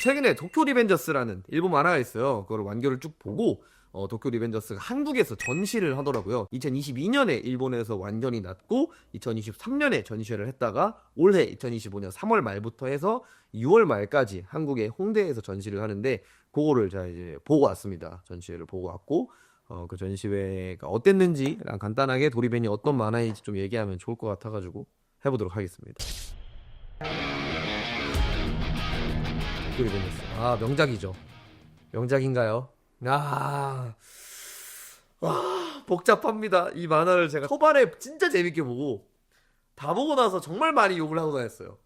최근에 도쿄 리벤져스라는 일본 만화가 있어요. 그걸 완결을 쭉 보고 도쿄 리벤져스가 한국에서 전시를 하더라고요. 2022년에 일본에서 완전히 났고 2023년에 전시회를 했다가 올해 2025년 3월 말부터 해서 6월 말까지 한국의 홍대에서 전시를 하는데 그거를 제가 이제 보고 왔습니다. 전시회를 보고 왔고 그 전시회가 어땠는지랑 간단하게 도리벤이 어떤 만화인지 좀 얘기하면 좋을 것 같아가지고 해보도록 하겠습니다. 도쿄 리벤져스 명작이죠. 명작인가요? 복잡합니다. 이 만화를 제가 초반에 진짜 재밌게 보고 다 보고 나서 정말 많이 욕을 하고 다녔어요.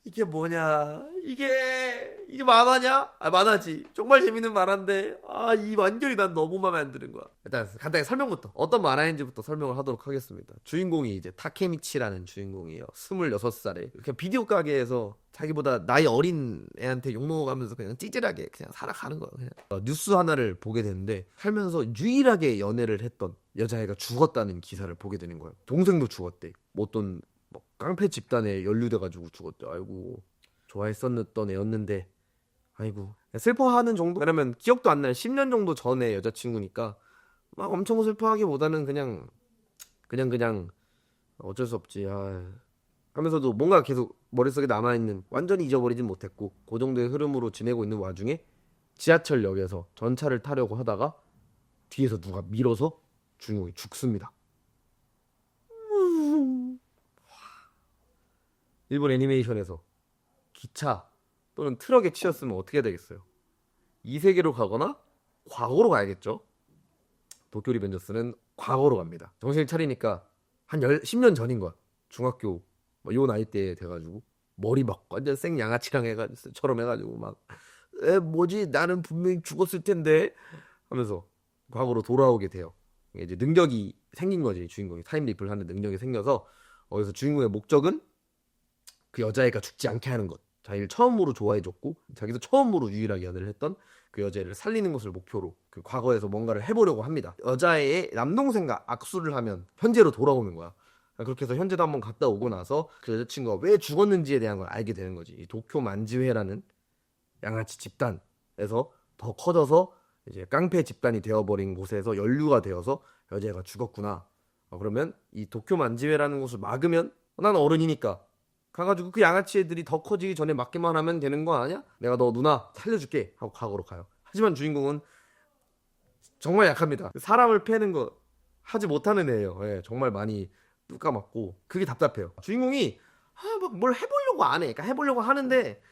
이게 뭐냐? 이게 만화냐? 만화지. 정말 재밌는 만화인데 이 완결이 난 너무 마음에 안 드는 거야. 일단 간단히 설명부터 어떤 만화인지부터 설명을 하도록 하겠습니다. 주인공이 이제 타케미치라는 주인공이에요. 26살에 이렇게 비디오 가게에서 자기보다 나이 어린 애한테 욕 먹어가면서 그냥 찌질하게 그냥 살아가는 거야. 그냥. 뉴스 하나를 보게 되는데 살면서 유일하게 연애를 했던 여자애가 죽었다는 기사를 보게 되는 거예요. 동생도 죽었대. 뭐 어떤 깡패 집단에 연루돼가지고 죽었대. 아이고, 좋아했었던 애였는데 아이고, 슬퍼하는 정도? 왜냐면 기억도 안 나요. 10년 정도 전에 여자친구니까 막 엄청 슬퍼하기보다는 그냥 어쩔 수 없지 하면서도 뭔가 계속 머릿속에 남아있는, 완전히 잊어버리진 못했고 그 정도의 흐름으로 지내고 있는 와중에 지하철역에서 전차를 타려고 하다가 뒤에서 누가 밀어서 주인공이 죽습니다. 일본 애니메이션에서 기차 또는 트럭에 치였으면 어떻게 되겠어요? 이 세계로 가거나 과거로 가야겠죠? 도쿄 리벤져스는 과거로 갑니다. 정신을 차리니까 한 10년 전인 거야. 중학교 요 나이 때 돼가지고 머리 막 완전 생 양아치랑 처럼 해가지고 막 뭐지 나는 분명히 죽었을 텐데 하면서 과거로 돌아오게 돼요. 이제 능력이 생긴 거지. 주인공이 타임리프를 하는 능력이 생겨서 어디서 주인공의 목적은 그 여자애가 죽지 않게 하는 것. 자기를 처음으로 좋아해줬고 자기도 처음으로 유일하게 연애를 했던 그 여자애를 살리는 것을 목표로 그 과거에서 뭔가를 해보려고 합니다. 여자애의 남동생과 악수를 하면 현재로 돌아오는 거야. 그렇게 해서 현재도 한번 갔다 오고 나서 그 여자친구가 왜 죽었는지에 대한 걸 알게 되는 거지. 이 도쿄 만지회라는 양아치 집단에서 더 커져서 이제 깡패 집단이 되어버린 곳에서 연루가 되어서 여자애가 죽었구나. 그러면 이 도쿄 만지회라는 곳을 막으면 나는 어른이니까 가가지고 그 양아치 애들이 더 커지기 전에 막기만 하면 되는 거 아니야? 내가 너 누나 살려줄게 하고 과거로 가요. 하지만 주인공은 정말 약합니다. 사람을 패는 거 하지 못하는 애예요. 예, 정말 많이 뚜까맞고 그게 답답해요. 주인공이 막 뭘 해보려고 안 해. 그러니까 해보려고 하는데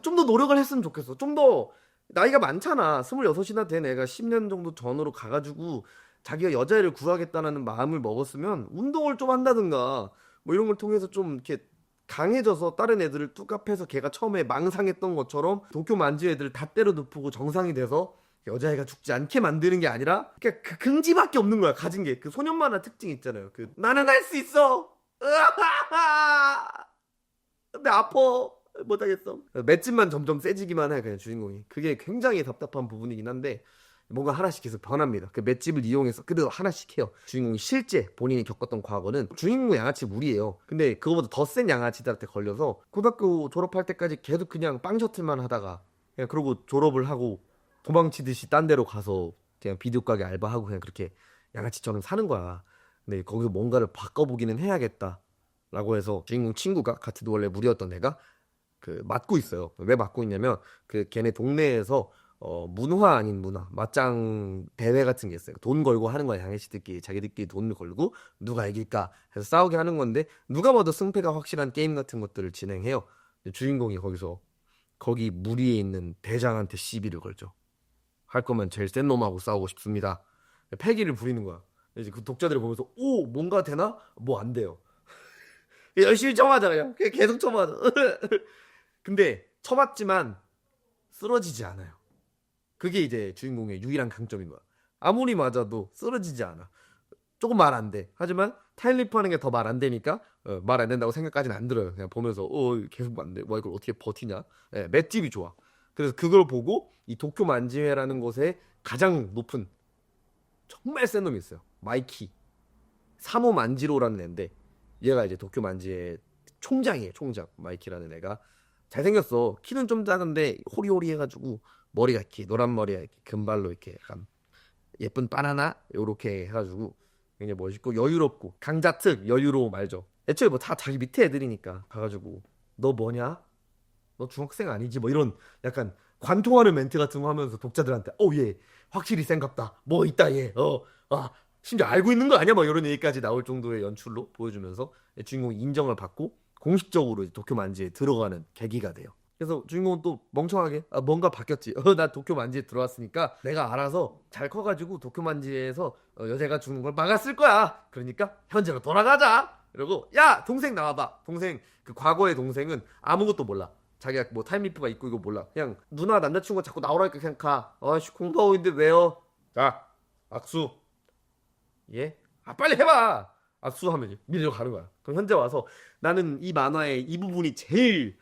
좀 더 노력을 했으면 좋겠어. 좀 더 나이가 많잖아. 26이나 된 애가 10년 정도 전으로 가가지고 자기가 여자애를 구하겠다는 마음을 먹었으면 운동을 좀 한다든가 뭐 이런 걸 통해서 좀 이렇게 강해져서 다른 애들을 뚜깝해서 걔가 처음에 망상했던 것처럼 도쿄 만지 애들을 다 때려 눕히고 정상이 돼서 여자애가 죽지 않게 만드는 게 아니라 그냥 그 긍지밖에 없는 거야. 가진 게 그 소년 만화 특징 있잖아요. 그 나는 할 수 있어. 근데 아파 못하겠어. 맷집만 점점 세지기만 해 그냥 주인공이. 그게 굉장히 답답한 부분이긴 한데 뭔가 하나씩 계속 변합니다. 그 맷집을 이용해서 그래도 하나씩 해요. 주인공이 실제 본인이 겪었던 과거는 주인공 양아치 무리예요. 근데 그거보다 더 센 양아치들한테 걸려서 고등학교 졸업할 때까지 계속 그냥 빵 셔틀만 하다가 그냥 그러고 졸업을 하고 도망치듯이 딴 데로 가서 그냥 비디오 가게 알바하고 그냥 그렇게 양아치처럼 사는 거야. 근데 거기서 뭔가를 바꿔보기는 해야겠다 라고 해서 주인공 친구가 같은 원래 무리였던 애가 그 맡고 있어요. 왜 맡고 있냐면 그 걔네 동네에서 문화 아닌 문화 맞짱 대회 같은 게 있어요. 돈 걸고 하는 거야. 양아치들끼리 자기들끼리 돈을 걸고 누가 이길까 해서 싸우게 하는 건데 누가 봐도 승패가 확실한 게임 같은 것들을 진행해요. 주인공이 거기 무리에 있는 대장한테 시비를 걸죠. 할 거면 제일 센 놈하고 싸우고 싶습니다. 패기를 부리는 거야. 이제 그 독자들을 보면서 오 뭔가 되나? 뭐 안 돼요. 열심히 쳐맞아요. 그냥 계속 쳐맞아. 근데 쳐맞지만 쓰러지지 않아요. 그게 이제 주인공의 유일한 강점인 거야. 아무리 맞아도 쓰러지지 않아. 조금 말 안 돼. 하지만 타임리프 하는 게 더 말 안 되니까 말 안 된다고 생각까지는 안 들어요. 그냥 보면서 계속 안 돼. 와 이걸 어떻게 버티냐. 맷집이 좋아. 그래서 그걸 보고 이 도쿄 만지회라는 곳에 가장 높은 정말 센 놈이 있어요. 마이키 사모 만지로라는 애인데 얘가 이제 도쿄 만지회 총장이에요. 총장 마이키라는 애가 잘생겼어. 키는 좀 작은데 호리호리 해가지고 머리가 이렇게 노란 머리가 이렇게 금발로 이렇게 약간 예쁜 바나나 요렇게 해가지고 굉장히 멋있고 여유롭고 강자특 여유로움 알죠? 애초에 뭐 다 자기 밑에 애들이니까 가가지고 너 뭐냐? 너 중학생 아니지? 뭐 이런 약간 관통하는 멘트 같은 거 하면서 독자들한테 얘 확실히 생각다 뭐 있다 얘 심지어 알고 있는 거 아니야? 뭐 이런 얘기까지 나올 정도의 연출로 보여주면서 주인공이 인정을 받고 공식적으로 이제 도쿄 만지에 들어가는 계기가 돼요. 그래서 주인공은 또 멍청하게 뭔가 바뀌었지. 나 도쿄 만지에 들어왔으니까 내가 알아서 잘 커가지고 도쿄 만지에서 여자가 죽는 걸 막았을 거야. 그러니까 현재로 돌아가자. 이러고 야 동생 나와봐. 동생 그 과거의 동생은 아무것도 몰라. 자기가 뭐 타임리프가 있고 이거 몰라. 그냥 누나 남자친구가 자꾸 나오라니까 그냥 가. 아씨 공부하고 있는데 왜요? 자 악수. 예? 빨리 해봐. 악수하면 이제 미래로 가는 거야. 그럼 현재 와서 나는 이 만화의 이 부분이 제일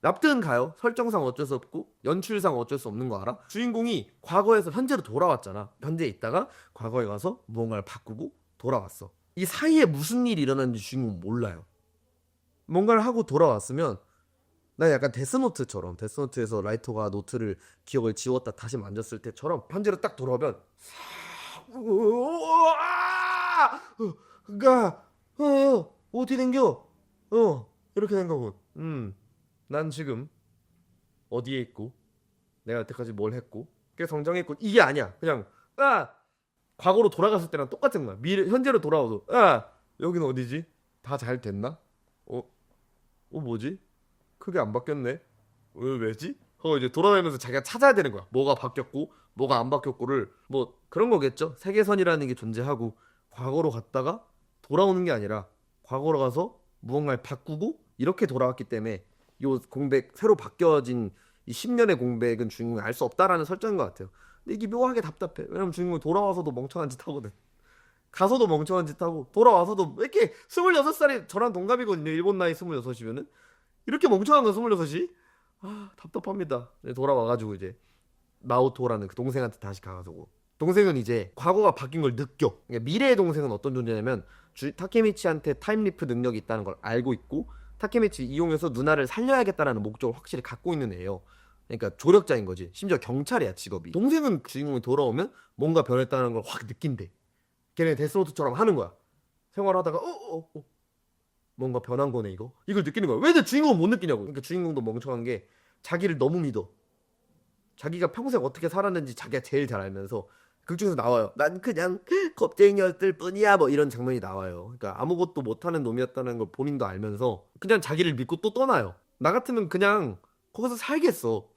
납득은 가요. 설정상 어쩔 수 없고 연출상 어쩔 수 없는 거 알아? 주인공이 과거에서 현재로 돌아왔잖아. 현재에 있다가 과거에 가서 무언가를 바꾸고 돌아왔어. 이 사이에 무슨 일이 일어났는지 주인공은 몰라요. 뭔가를 하고 돌아왔으면 난 약간 데스노트처럼 데스노트에서 라이터가 노트를 기억을 지웠다 다시 만졌을 때처럼 현재로 딱 돌아오면 그니까 어떻게 된겨? 이렇게 된 거군. 난 지금 어디에 있고 내가 여태까지 뭘 했고 꽤 성장했고 이게 아니야. 그냥 과거로 돌아갔을 때랑 똑같은 거야. 미래 현재로 돌아와도 여기는 어디지? 다 잘 됐나? 뭐지? 크게 안 바뀌었네. 왜지? 이제 돌아다니면서 자기가 찾아야 되는 거야. 뭐가 바뀌었고 뭐가 안 바뀌었고를 뭐 그런 거겠죠. 세계선이라는 게 존재하고 과거로 갔다가 돌아오는 게 아니라 과거로 가서 무언가를 바꾸고 이렇게 돌아왔기 때문에 요 공백 새로 바뀌어진 이 10년의 공백은 주인공이 알 수 없다라는 설정인 것 같아요. 근데 이게 묘하게 답답해. 왜냐면 주인공이 돌아와서도 멍청한 짓 하거든. 가서도 멍청한 짓 하고 돌아와서도 왜 이렇게 26살이 저랑 동갑이거든요. 일본 나이 26이면은 이렇게 멍청한 건 26이? 답답합니다. 돌아와가지고 이제 나오토라는 그 동생한테 다시 가가지고 동생은 이제 과거가 바뀐 걸 느껴. 그러니까 미래의 동생은 어떤 존재냐면 타케미치한테 타임리프 능력이 있다는 걸 알고 있고 타케미치 이용해서 누나를 살려야겠다라는 목적을 확실히 갖고 있는 애예요. 그러니까 조력자인 거지. 심지어 경찰이야 직업이. 동생은 주인공이 돌아오면 뭔가 변했다는 걸 확 느낀대. 걔네 데스노트처럼 하는 거야. 생활하다가 뭔가 변한 거네 이거. 이걸 느끼는 거야. 왜 내 주인공은 못 느끼냐고. 그러니까 주인공도 멍청한 게 자기를 너무 믿어. 자기가 평생 어떻게 살았는지 자기가 제일 잘 알면서 극 중에서 나와요. 난 그냥 겁쟁이였을 뿐이야 뭐 이런 장면이 나와요. 그러니까 아무것도 못하는 놈이었다는 걸 본인도 알면서 그냥 자기를 믿고 또 떠나요. 나 같으면 그냥 거기서 살겠어.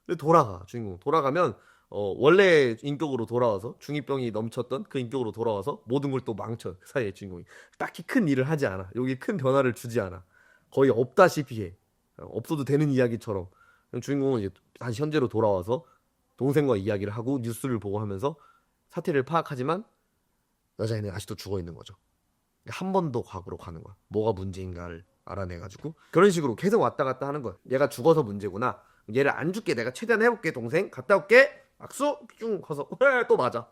근데 주인공 돌아가면 원래 인격으로 돌아와서 중이병이 넘쳤던 그 인격으로 돌아와서 모든 걸 또 망쳐. 그 사이에 주인공이 딱히 큰 일을 하지 않아. 여기 큰 변화를 주지 않아. 거의 없다시피 해. 없어도 되는 이야기처럼. 주인공은 이제 다시 현재로 돌아와서 동생과 이야기를 하고 뉴스를 보고 하면서 사태를 파악하지만 여자애는 아직도 죽어 있는 거죠. 한 번 더 과거로 가는 거야. 뭐가 문제인가를 알아내가지고 그런 식으로 계속 왔다 갔다 하는 거야. 얘가 죽어서 문제구나. 얘를 안 죽게 내가 최대한 해볼게. 동생 갔다 올게. 악수 쭉 가서 또 맞아.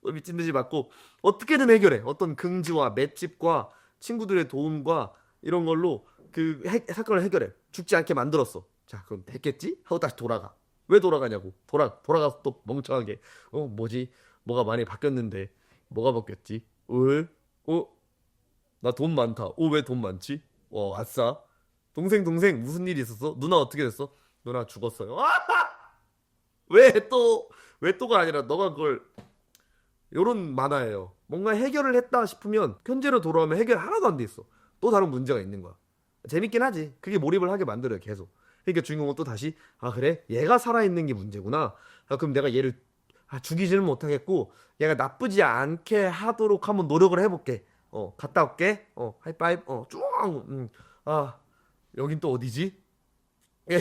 또 미친 듯이 맞고 어떻게든 해결해. 어떤 긍지와 맷집과 친구들의 도움과 이런 걸로 그 사건을 해결해. 죽지 않게 만들었어. 자 그럼 됐겠지? 하고 다시 돌아가. 왜 돌아가냐고. 돌아가서 또 멍청하게 뭐지? 뭐가 많이 바뀌었는데 뭐가 바뀌었지? 나 돈 많다. 왜 돈 많지? 아싸. 동생 무슨 일이 있었어? 누나 어떻게 됐어? 누나 죽었어요. 왜 또가 아니라 너가 그걸 요런 만화예요. 뭔가 해결을 했다 싶으면 현재로 돌아오면 해결 하나도 안 돼 있어. 또 다른 문제가 있는 거야. 재밌긴 하지. 그게 몰입을 하게 만들어요 계속. 그러니까 주인공은 또 다시 그래? 얘가 살아있는 게 문제구나. 그럼 내가 얘를 죽이지는 못하겠고 얘가 나쁘지 않게 하도록 한번 노력을 해볼게. 갔다 올게. 하이파이브. 쭉. 여긴 또 어디지?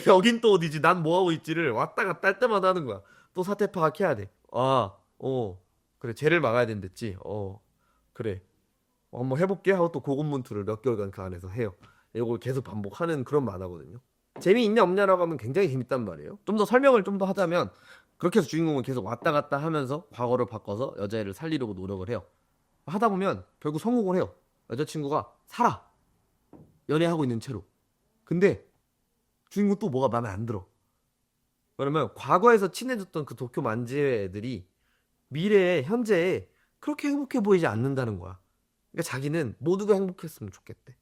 여긴 또 어디지? 난 뭐하고 있지를 왔다 갔다 할 때마다 하는 거야. 또 사태 파악해야 돼. 그래. 쟤를 막아야 된댔지. 그래. 한번 해볼게 하고 또 고군분투를 몇 개월간 그 안에서 해요. 이걸 계속 반복하는 그런 만화거든요. 재미있냐 없냐라고 하면 굉장히 재밌단 말이에요. 좀 더 설명을 좀 더 하자면 그렇게 해서 주인공은 계속 왔다 갔다 하면서 과거를 바꿔서 여자애를 살리려고 노력을 해요. 하다 보면 결국 성공을 해요. 여자친구가 살아. 연애하고 있는 채로. 근데 주인공 또 뭐가 마음에 안 들어. 그러면 과거에서 친해졌던 그 도쿄 만지의 애들이 미래에 현재에 그렇게 행복해 보이지 않는다는 거야. 그러니까 자기는 모두가 행복했으면 좋겠대.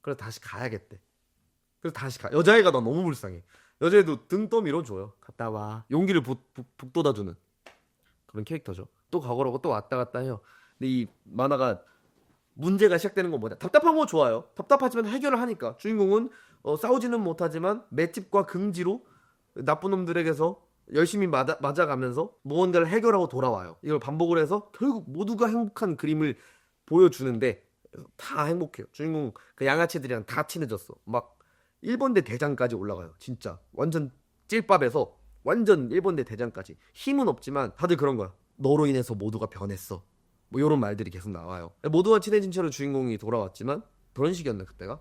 그래서 다시 가야겠대. 그래서 다시 가. 여자애가 나 너무 불쌍해. 여자애도 등 떠밀어 줘요. 갔다 와. 용기를 북돋아주는 그런 캐릭터죠. 또 과거라고 또 왔다 갔다 해요. 근데 이 만화가 문제가 시작되는 건 뭐냐? 답답한 건 좋아요. 답답하지만 해결을 하니까 주인공은 싸우지는 못하지만 맷집과 긍지로 나쁜 놈들에게서 열심히 맞아가면서 무언가를 해결하고 돌아와요. 이걸 반복을 해서 결국 모두가 행복한 그림을 보여주는데 다 행복해요. 주인공 그 양아치들이랑 다 친해졌어. 막 일본대 대장까지 올라가요. 진짜 완전 찔밥에서 완전 일본대 대장까지. 힘은 없지만 다들 그런 거야. 너로 인해서 모두가 변했어. 뭐 이런 말들이 계속 나와요. 모두가 친해진 채로 주인공이 돌아왔지만 그런 식이었나 그때가?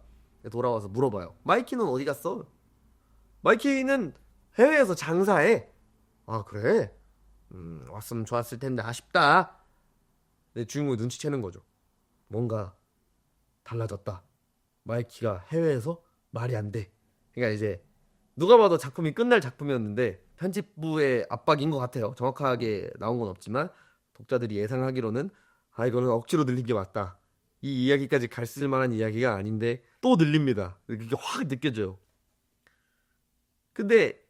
돌아와서 물어봐요. 마이키는 어디 갔어? 마이키는 해외에서 장사해. 아 그래? 왔으면 좋았을 텐데 아쉽다. 내 주인공이 눈치채는 거죠. 뭔가 달라졌다. 마이키가 해외에서 말이 안 돼. 그러니까 이제 누가 봐도 작품이 끝날 작품이었는데 편집부의 압박인 것 같아요. 정확하게 나온 건 없지만 독자들이 예상하기로는 아 이거는 억지로 늘린 게 맞다. 이 이야기까지 갈 쓸만한 이야기가 아닌데 또 늘립니다. 그게 확 느껴져요. 근데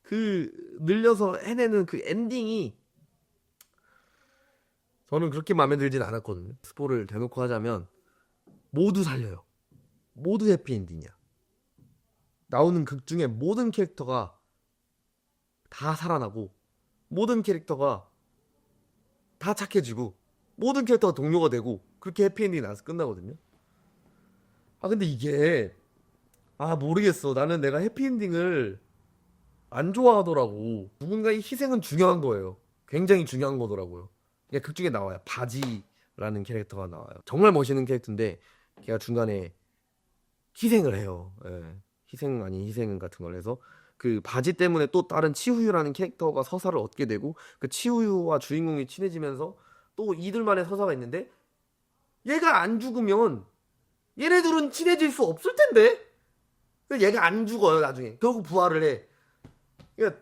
그 늘려서 해내는 그 엔딩이 저는 그렇게 마음에 들진 않았거든요. 스포를 대놓고 하자면 모두 살려요. 모두 해피엔딩이야. 나오는 극 중에 모든 캐릭터가 다 살아나고 모든 캐릭터가 다 착해지고 모든 캐릭터가 동료가 되고 그렇게 해피엔딩이 나서 끝나거든요. 아 근데 이게 모르겠어. 나는 내가 해피엔딩을 안 좋아하더라고. 누군가의 희생은 중요한 거예요. 굉장히 중요한 거더라고요. 그러니까 극 중에 나와요. 바지라는 캐릭터가 나와요. 정말 멋있는 캐릭터인데 걔가 중간에 희생을 해요. 예. 희생 아닌 희생 같은 걸 해서 그 바지 때문에 또 다른 치우유라는 캐릭터가 서사를 얻게 되고 그 치우유와 주인공이 친해지면서 또 이들만의 서사가 있는데 얘가 안 죽으면 얘네들은 친해질 수 없을 텐데 얘가 안 죽어요 나중에 결국 부활을 해. 그러니까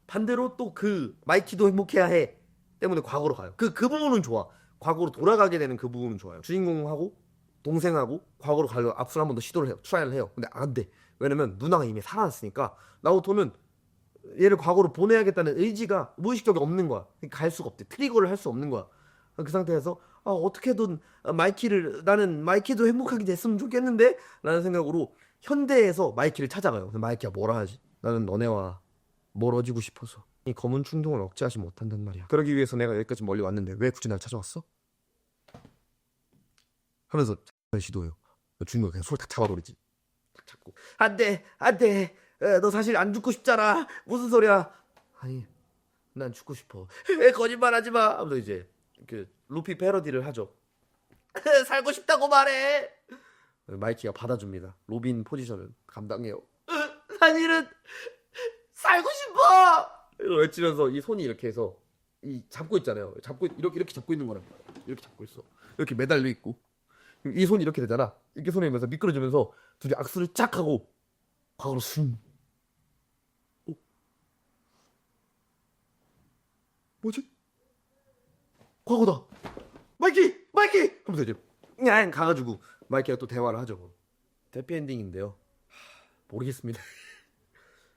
반대로 또 그 마이키도 행복해야 해 때문에 과거로 가요. 그 부분은 좋아. 과거로 돌아가게 되는 그 부분은 좋아요. 주인공하고 동생하고 과거로 가려고 앞으로 한 번 더 시도를 해요. 트라이를 해요. 근데 안 돼. 왜냐면 누나가 이미 살아났으니까 나오토는 얘를 과거로 보내야겠다는 의지가 무의식적으로 없는 거야. 그러니까 갈 수가 없대. 트리거를 할 수 없는 거야. 그 상태에서 어떻게든 나는 마이키도 행복하게 됐으면 좋겠는데 라는 생각으로 현대에서 마이키를 찾아가요. 근데 마이키가 뭐라 하지? 나는 너네와 멀어지고 싶어서 이 검은 충동을 억제하지 못한단 말이야. 그러기 위해서 내가 여기까지 멀리 왔는데 왜 굳이 날 찾아왔어? 하면서 시도해요. 주인공이 그냥 손을 탁 잡아버리지. 탁 잡고 안돼 안돼 너 사실 안 죽고 싶잖아. 무슨 소리야? 아니 난 죽고 싶어. 왜 거짓말하지 마. 하면서 이제 그 루피 패러디를 하죠. 살고 싶다고 말해. 마이키가 받아줍니다. 로빈 포지션을 감당해요. 사실은 살고 싶어. 이걸 외치면서 이 손이 이렇게 해서 이 잡고 있잖아요. 잡고 이렇게 잡고 있는 거란 말이야. 이렇게 잡고 있어. 이렇게 매달려 있고 이 손이 이렇게 되잖아. 이렇게 손에 면서 미끄러지면서 둘이 악수를 쫙 하고 과거로 숨. 뭐지? 과거다. 마이키 하면서 이제 그냥 가가지고 마이키가 또 대화를 하죠. 해피엔딩인데요. 모르겠습니다.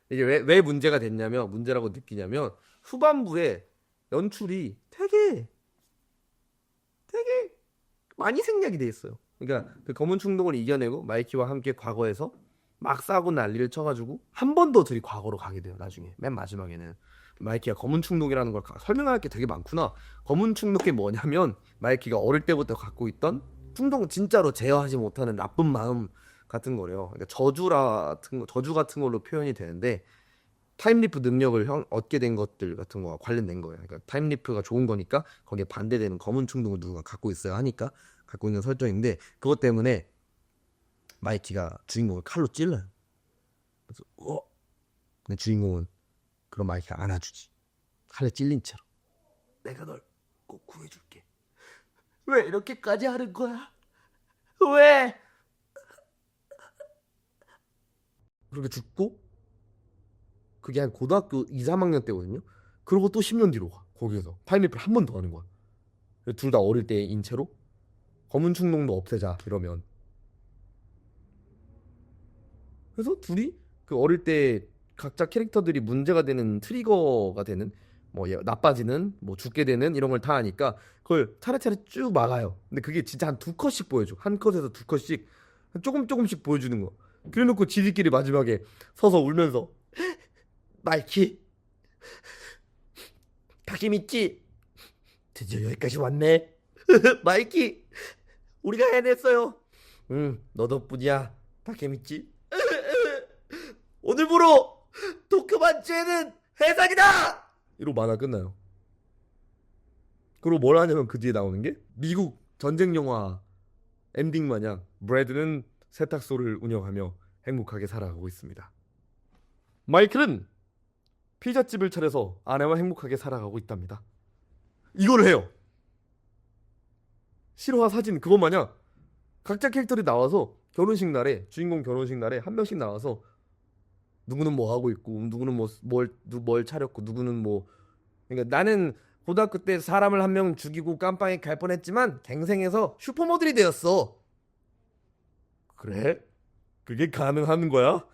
이게 왜 문제가 됐냐면 문제라고 느끼냐면 후반부에 연출이 되게 많이 생략이 돼 있어요. 그러니까 그 검은 충동을 이겨내고 마이키와 함께 과거에서 막 싸고 난리를 쳐가지고 한 번 더 둘이 과거로 가게 돼요. 나중에 맨 마지막에는 마이키가 검은 충동이라는 걸 설명할 게 되게 많구나. 검은 충동이 뭐냐면 마이키가 어릴 때부터 갖고 있던 충동 진짜로 제어하지 못하는 나쁜 마음 같은 거래요. 그러니까 저주 같은 걸로 표현이 되는데 타임리프 능력을 얻게 된 것들 같은 거와 관련된 거예요. 그러니까 타임리프가 좋은 거니까 거기에 반대되는 검은 충동을 누군가 갖고 있어야 하니까 갖고 있는 설정인데 그것 때문에 마이키가 주인공을 칼로 찔러요. 그래서 근데 주인공은 그런 마이키가 안아주지. 칼에 찔린 채로. 내가 널 꼭 구해줄게. 왜 이렇게까지 하는 거야? 왜? 그렇게 죽고 그게 한 고등학교 2, 3학년 때거든요. 그러고 또 10년 뒤로 가. 거기에서 타임리프를 한 번 더 하는 거야. 둘 다 어릴 때의 인체로 검은 충동도 없애자 이러면. 그래서 둘이 그 어릴 때 각자 캐릭터들이 문제가 되는 트리거가 되는 뭐 나빠지는 뭐 죽게 되는 이런 걸 다 하니까 그걸 차례차례 쭉 막아요. 근데 그게 진짜 한 두 컷씩 보여줘. 한 컷에서 두 컷씩 조금씩 보여주는 거. 그래놓고 지들끼리 마지막에 서서 울면서 마이키 다케미치 드디어 여기까지 왔네. 마이키 우리가 해냈어요. 응 너 덕분이야 다케미치. 오늘부로 도쿄만치에는 해산이다! 이러고 만화 끝나요. 그리고 뭘 하냐면 그 뒤에 나오는 게 미국 전쟁 영화 엔딩 마냥 브래드는 세탁소를 운영하며 행복하게 살아가고 있습니다. 마이클은 피자집을 차려서 아내와 행복하게 살아가고 있답니다. 이걸 해요. 실화 사진 그것 마냥 각자 캐릭터들이 나와서 결혼식 날에 주인공 결혼식 날에 한 명씩 나와서 누구는 뭐 하고 있고 누구는 뭘 차렸고 누구는 뭐 그러니까 나는 고등학교 때 사람을 한 명 죽이고 깜빵에 갈 뻔했지만 갱생해서 슈퍼모델이 되었어. 그래? 그게 가능한 거야?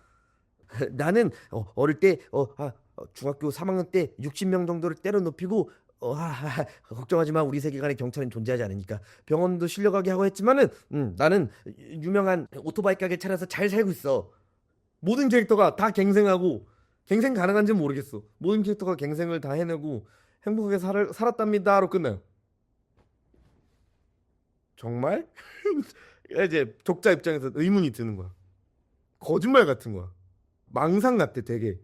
나는 어릴 때 중학교 3학년 때 60명 정도를 때려 눕히고 걱정하지 마. 우리 세계관에 경찰은 존재하지 않으니까. 병원도 실려가게 하고 했지만은 나는 유명한 오토바이 가게 차려서 잘 살고 있어. 모든 캐릭터가 다 갱생하고 갱생 가능한지는 모르겠어. 모든 캐릭터가 갱생을 다 해내고 행복하게 살았답니다로 끝나요. 정말? 이제 독자 입장에서 의문이 드는 거야. 거짓말 같은 거야. 망상 같아 되게.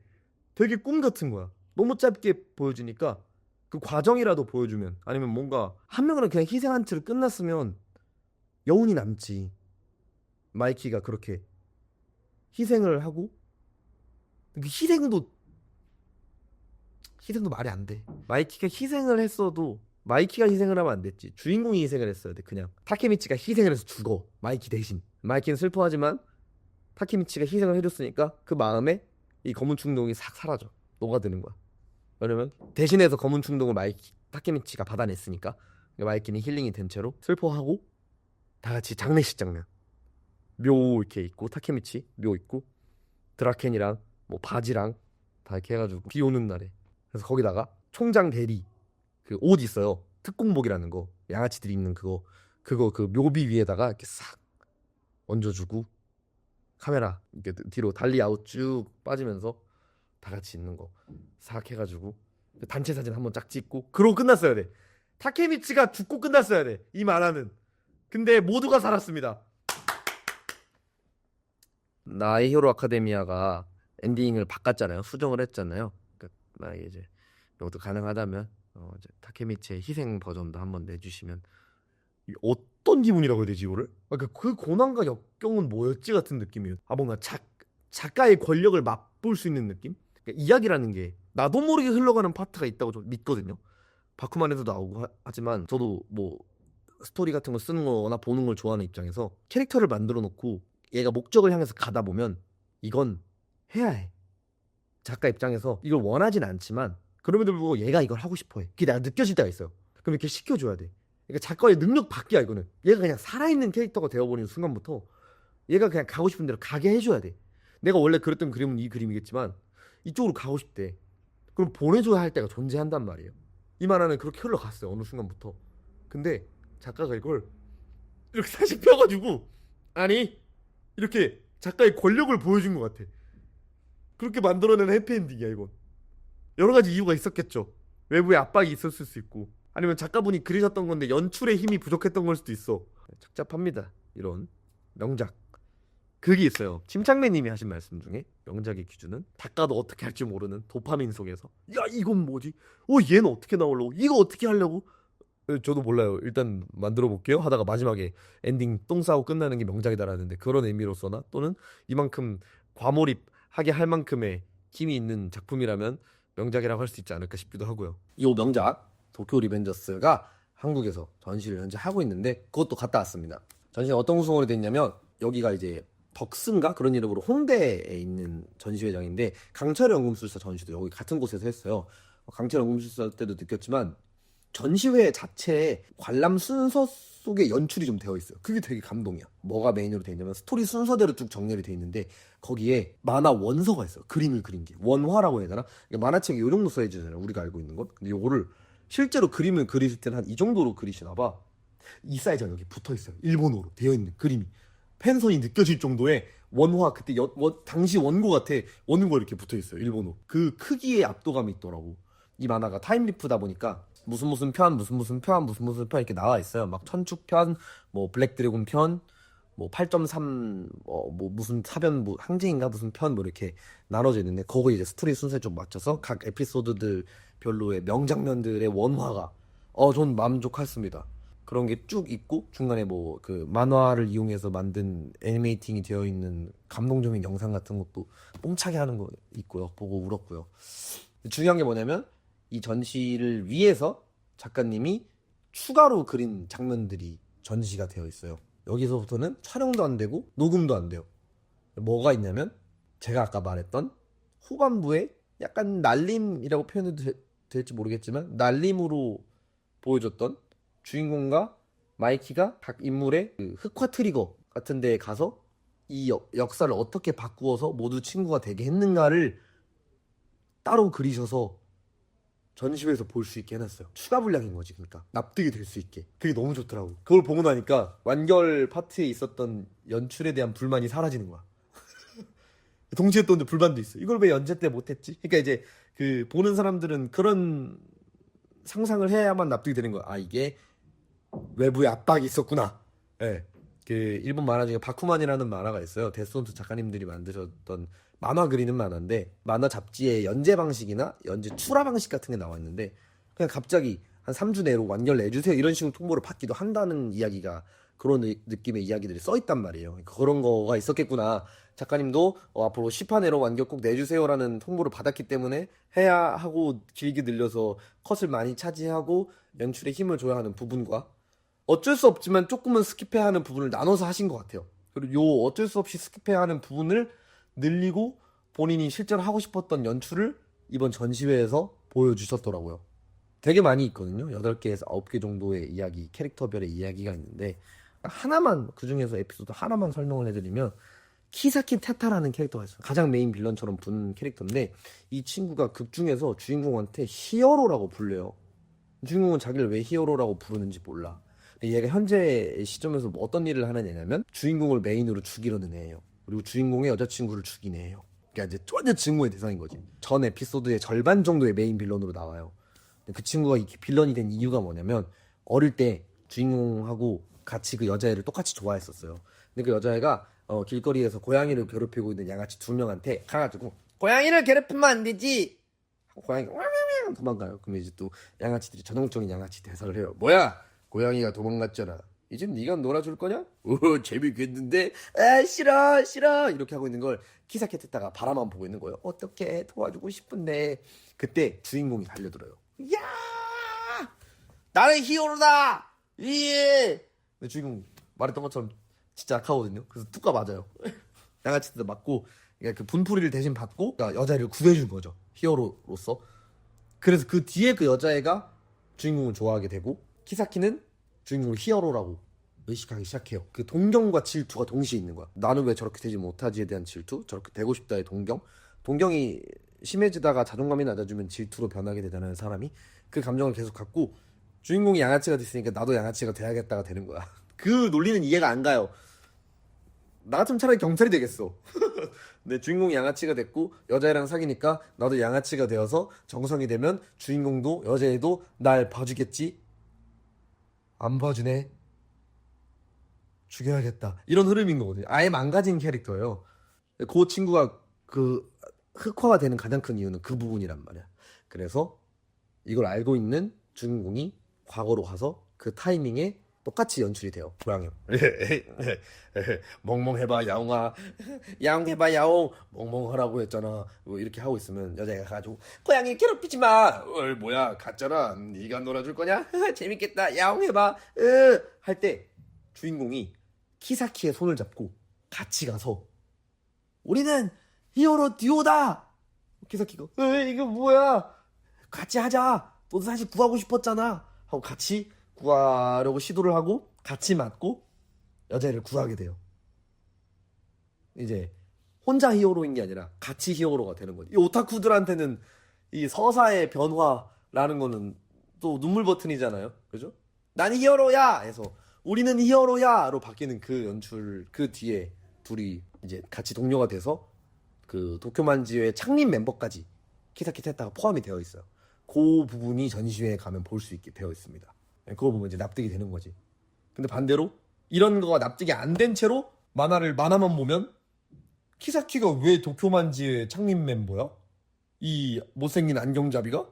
되게 꿈 같은 거야. 너무 짧게 보여주니까 그 과정이라도 보여주면 아니면 뭔가 한 명은 그냥 희생한 채로 끝났으면 여운이 남지. 마이키가 그렇게 희생을 하고 그 희생도 말이 안 돼. 마이키가 희생을 했어도 마이키가 희생을 하면 안 됐지. 주인공이 희생을 했어야 돼. 그냥 타케미치가 희생을 해서 죽어. 마이키 대신. 마이키는 슬퍼하지만 타케미치가 희생을 해줬으니까 그 마음에 이 검은 충동이 싹 사라져. 녹아드는 거야. 왜냐면 대신해서 검은 충동을 타케미치가 받아냈으니까 마이키는 힐링이 된 채로 슬퍼하고 다 같이 장례식 장면. 묘 이렇게 있고 타케미치 묘 있고 드라켄이랑 뭐 바지랑 다 이렇게 해가지고 비 오는 날에 그래서 거기다가 총장 대리 그 옷 있어요. 특공복이라는 거 양아치들이 입는 그거 그 묘비 위에다가 이렇게 싹 얹어주고 카메라 이렇게 뒤로 달리 아웃 쭉 빠지면서 다 같이 있는 거 싹 해가지고 단체 사진 한번 짝 찍고 그러고 끝났어야 돼. 타케미치가 죽고 끝났어야 돼. 이 만화는. 근데 모두가 살았습니다. 나의 히어로 아카데미아가 엔딩을 바꿨잖아요. 수정을 했잖아요. 그러니까 만약에 이제 이것도 가능하다면 이제 타케미치의 희생 버전도 한번 내주시면 어떤 기분이라고 해야 되지 이거를? 그러니까 그 고난과 역경은 뭐였지 같은 느낌이에요. 뭔가 작가의 권력을 맛볼 수 있는 느낌? 그러니까 이야기라는 게 나도 모르게 흘러가는 파트가 있다고 좀 믿거든요. 바쿠만에도 나오고 하지만 저도 뭐 스토리 같은 거 쓰는 거나 보는 걸 좋아하는 입장에서 캐릭터를 만들어 놓고 얘가 목적을 향해서 가다 보면 이건 해야 해. 작가 입장에서 이걸 원하진 않지만 그럼에도 불구하고 얘가 이걸 하고 싶어 해. 그게 내가 느껴질 때가 있어요. 그럼 이렇게 시켜줘야 돼. 그러니까 작가의 능력 밖이야 이거는. 얘가 그냥 살아있는 캐릭터가 되어버리는 순간부터 얘가 그냥 가고 싶은 대로 가게 해줘야 돼. 내가 원래 그렸던 그림은 이 그림이겠지만 이쪽으로 가고 싶대. 그럼 보내줘야 할 때가 존재한단 말이에요. 이 만화는 그렇게 흘러갔어요. 어느 순간부터. 근데 작가가 이걸 이렇게 사실 펴가지고 아니 이렇게 작가의 권력을 보여준 것 같아. 그렇게 만들어낸 해피엔딩이야 이건. 여러 가지 이유가 있었겠죠. 외부의 압박이 있었을 수 있고 아니면 작가분이 그리셨던 건데 연출의 힘이 부족했던 걸 수도 있어. 착잡합니다. 이런 명작. 그게 있어요. 침착맨님이 하신 말씀 중에 명작의 기준은 작가도 어떻게 할지 모르는 도파민 속에서 야 이건 뭐지? 얘는 어떻게 나오려고? 이거 어떻게 하려고? 저도 몰라요. 일단 만들어 볼게요 하다가 마지막에 엔딩 똥 싸고 끝나는 게 명작이다라는데 그런 의미로서나 또는 이만큼 과몰입하게 할 만큼의 힘이 있는 작품이라면 명작이라고 할 수 있지 않을까 싶기도 하고요. 이 명작 도쿄 리벤져스가 한국에서 전시를 현재 하고 있는데 그것도 갔다 왔습니다. 전시는 어떤 구성으로 됐냐면 여기가 이제 덕스인가 그런 이름으로 홍대에 있는 전시회장인데 강철 연금술사 전시도 여기 같은 곳에서 했어요. 강철 연금술사 때도 느꼈지만 전시회 자체에 관람 순서 속에 연출이 좀 되어 있어요. 그게 되게 감동이야. 뭐가 메인으로 되어 있냐면 스토리 순서대로 쭉 정렬이 되어 있는데 거기에 만화 원서가 있어요. 그림을 그린 게 원화라고 해야 되나? 그러니까 만화책에 이 정도 사이즈잖아요. 우리가 알고 있는 건. 근데 이거를 실제로 그림을 그리실 때는 한 이 정도로 그리시나 봐. 이 사이즈가 여기 붙어 있어요. 일본어로 되어 있는 그림이. 펜선이 느껴질 정도의 원화 그때 당시 원고 같아. 원고 이렇게 붙어 있어요. 일본어. 그 크기의 압도감이 있더라고. 이 만화가 타임리프다 보니까 무슨 편 무슨 편 이렇게 나와 있어요. 막 천축편, 뭐 블랙 드래곤 편, 뭐 8.3 뭐 무슨 사변 뭐 항쟁인가 무슨 편 뭐 이렇게 나눠져 있는데 거기 이제 스토리 순서에 좀 맞춰서 각 에피소드들 별로의 명장면들의 원화가 전 만족했습니다. 그런 게 쭉 있고 중간에 뭐 그 만화를 이용해서 만든 애니메이팅이 되어 있는 감동적인 영상 같은 것도 뽕차게 하는 거 있고요. 보고 울었고요. 중요한 게 뭐냐면 이 전시를 위해서 작가님이 추가로 그린 장면들이 전시가 되어 있어요. 여기서부터는 촬영도 안 되고 녹음도 안 돼요. 뭐가 있냐면 제가 아까 말했던 후반부에 약간 날림이라고 표현해도 될지 모르겠지만 날림으로 보여줬던 주인공과 마이키가 각 인물의 그 흑화 트리거 같은 데에 가서 이 역사를 어떻게 바꾸어서 모두 친구가 되게 했는가를 따로 그리셔서 전시회에서 볼 수 있게 해놨어요. 추가 분량인 거지. 그러니까 납득이 될 수 있게. 그게 너무 좋더라고. 그걸 보고 나니까 완결 파트에 있었던 연출에 대한 불만이 사라지는 거야. 동시에 또 불만도 있어. 이걸 왜 연재 때 못했지? 그러니까 이제 그 보는 사람들은 그런 상상을 해야만 납득이 되는 거야. 아, 이게 외부의 압박이 있었구나. 예. 그 일본 만화 중에 바쿠만이라는 만화가 있어요. 데스노트 작가님들이 만드셨던 만화 그리는 만화인데 만화 잡지의 연재 방식이나 연재 출하 방식 같은 게 나와 있는데 그냥 갑자기 한 3주 내로 완결 내주세요 이런 식으로 통보를 받기도 한다는 이야기가 그런 느낌의 이야기들이 써 있단 말이에요. 그런 거가 있었겠구나. 작가님도 앞으로 10화 내로 완결 꼭 내주세요라는 통보를 받았기 때문에 해야 하고 길게 늘려서 컷을 많이 차지하고 연출에 힘을 줘야 하는 부분과 어쩔 수 없지만 조금은 스킵해야 하는 부분을 나눠서 하신 것 같아요. 그리고 요 어쩔 수 없이 스킵해야 하는 부분을 늘리고 본인이 실제로 하고 싶었던 연출을 이번 전시회에서 보여주셨더라고요. 되게 많이 있거든요. 8개에서 9개 정도의 이야기, 캐릭터별의 이야기가 있는데 하나만, 그 중에서 에피소드 하나만 설명을 해드리면 키사키 테타라는 캐릭터가 있어요. 가장 메인 빌런처럼 본 캐릭터인데 이 친구가 극 중에서 주인공한테 히어로라고 불려요. 주인공은 자기를 왜 히어로라고 부르는지 몰라. 얘가 현재 시점에서 어떤 일을 하는 애냐면 주인공을 메인으로 죽이려는 애예요. 그리고 주인공의 여자친구를 죽인 애예요. 그러니까 이제 완전 증오의 대상인 거지. 전 에피소드의 절반 정도의 메인 빌런으로 나와요. 그 친구가 이렇게 빌런이 된 이유가 뭐냐면 어릴 때 주인공하고 같이 그 여자애를 똑같이 좋아했었어요. 근데 그 여자애가 길거리에서 고양이를 괴롭히고 있는 양아치 2명한테 가가지고 고양이를 괴롭히면 안 되지 하고 고양이가 왕왕왕 도망가요. 그럼 이제 또 양아치들이 전형적인 양아치 대사를 해요. 뭐야 고양이가 도망갔잖아. 이제 네가 놀아줄 거냐? 오 재밌겠는데? 아 싫어 싫어 이렇게 하고 있는 걸 키사키 테타가 바라만 보고 있는 거예요. 어떻게 도와주고 싶은데 그때 주인공이 달려들어요. 야 나는 히어로다. 예. 근데 주인공 말했던 것처럼 진짜 악하거든요. 그래서 뚜까 맞아요. 양아치도 맞고 그러니까 그 분풀이를 대신 받고 그러니까 여자를 구해준 거죠. 히어로로서. 그래서 그 뒤에 그 여자애가 주인공을 좋아하게 되고 키사키는 주인공을 히어로라고 의식하기 시작해요. 그 동경과 질투가 동시에 있는 거야. 나는 왜 저렇게 되지 못하지에 대한 질투, 저렇게 되고 싶다의 동경. 동경이 심해지다가 자존감이 낮아지면 질투로 변하게 되잖아요, 사람이. 그 감정을 계속 갖고 주인공이 양아치가 됐으니까 나도 양아치가 돼야겠다가 되는 거야. 그 논리는 이해가 안 가요. 나 같으면 차라리 경찰이 되겠어. 근데 주인공이 양아치가 됐고 여자애랑 사귀니까 나도 양아치가 되어서 정성이 되면 주인공도 여자애도 날 봐주겠지. 안 봐주네. 죽여야겠다. 이런 흐름인 거거든요. 아예 망가진 캐릭터예요. 그 친구가 그 흑화가 되는 가장 큰 이유는 그 부분이란 말이야. 그래서 이걸 알고 있는 주인공이 과거로 가서 그 타이밍에 똑같이 연출이 돼요. 고양이 멍멍해봐 야옹아 야옹해봐 야옹 멍멍하라고 했잖아. 뭐 이렇게 하고 있으면 여자애가 가지고 고양이 괴롭히지 마. 뭐야 갔잖아. 네가 놀아줄 거냐? 재밌겠다. 야옹해봐. 할 때 주인공이 키사키의 손을 잡고 같이 가서 우리는 히어로 듀오다. 키사키가 에이 이거 뭐야? 같이 하자. 너도 사실 구하고 싶었잖아. 하고 같이 구하려고 시도를 하고 같이 맞고 여자를 구하게 돼요. 이제 혼자 히어로인 게 아니라 같이 히어로가 되는 거지. 이 오타쿠들한테는 이 서사의 변화라는 거는 또 눈물 버튼이잖아요. 그죠? 난 히어로야! 해서 우리는 히어로야!로 바뀌는 그 연출, 그 뒤에 둘이 이제 같이 동료가 돼서 그 도쿄만지의 창립 멤버까지 키사키 테타가 포함이 되어 있어요. 그 부분이 전시회에 가면 볼 수 있게 되어 있습니다. 그거 보면 이제 납득이 되는 거지. 근데 반대로 이런 거가 납득이 안 된 채로 만화만 보면 키사키가 왜 도쿄만지의 창립 멤버야? 이 못생긴 안경잡이가?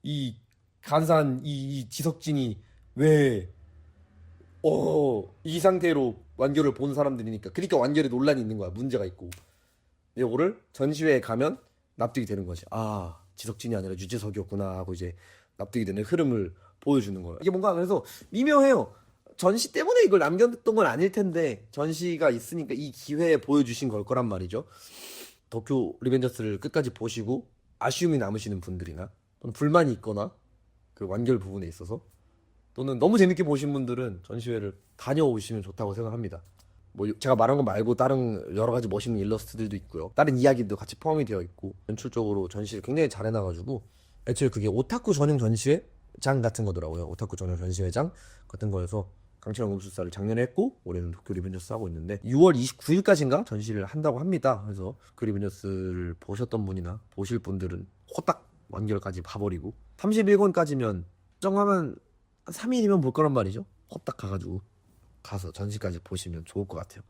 이 간사한 이 지석진이 왜 이 상태로 완결을 본 사람들이니까. 그러니까 완결에 논란이 있는 거야. 문제가 있고. 이거를 전시회에 가면 납득이 되는 거지. 아, 지석진이 아니라 유재석이었구나 하고 이제 납득이 되는 흐름을 보여주는 거예요. 이게 뭔가 그래서 미묘해요. 전시 때문에 이걸 남겼던 건 아닐 텐데 전시가 있으니까 이 기회에 보여주신 걸 거란 말이죠. 도쿄 리벤져스를 끝까지 보시고 아쉬움이 남으시는 분들이나 또는 불만이 있거나 그 완결 부분에 있어서 또는 너무 재밌게 보신 분들은 전시회를 다녀오시면 좋다고 생각합니다. 뭐 제가 말한 거 말고 다른 여러 가지 멋있는 일러스트들도 있고요. 다른 이야기도 같이 포함이 되어 있고 연출적으로 전시를 굉장히 잘 해놔가지고 애초에 그게 오타쿠 전용 전시회장 같은 거더라고요. 오타쿠 전용 전시회장 같은 거여서 강철 연금술사를 작년에 했고 올해는 도쿄 리벤져스 하고 있는데 6월 29일까지인가 전시를 한다고 합니다. 그래서 그 리벤져스를 보셨던 분이나 보실 분들은 호딱 완결까지 봐버리고 31권까지면 정하면 3일이면 볼 거란 말이죠. 호딱 가가지고 가서 전시까지 보시면 좋을 것 같아요.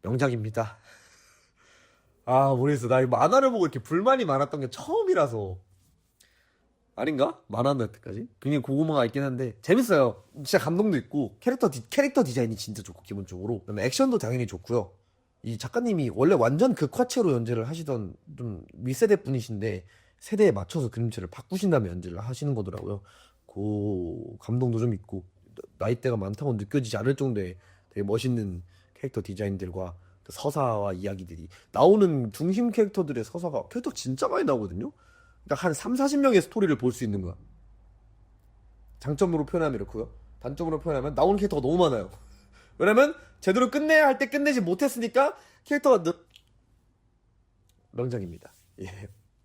명작입니다. 아 모르겠어. 나 이 만화를 보고 이렇게 불만이 많았던 게 처음이라서 아닌가? 만화는 여태까지 굉장히 고구마가 있긴 한데 재밌어요. 진짜 감동도 있고 캐릭터 디자인이 진짜 좋고 기본적으로 그다음에 액션도 당연히 좋고요. 이 작가님이 원래 완전 극화체로 연재를 하시던 좀 윗세대 분이신데 세대에 맞춰서 그림체를 바꾸신 다음에 연재를 하시는 거더라고요. 그 감동도 좀 있고 나이대가 많다고 느껴지지 않을 정도의 되게 멋있는 캐릭터 디자인들과 그 서사와 이야기들이 나오는 중심 캐릭터들의 서사가 캐릭터 진짜 많이 나오거든요. 그러니까 한 3, 40명의 스토리를 볼 수 있는 거야. 장점으로 표현하면 이렇고요. 단점으로 표현하면 나오는 캐릭터가 너무 많아요. 왜냐면 제대로 끝내야 할 때 끝내지 못했으니까 캐릭터가 명작입니다. 예,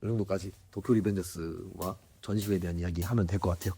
이 정도까지 도쿄 리벤져스와 전시회에 대한 이야기 하면 될 것 같아요.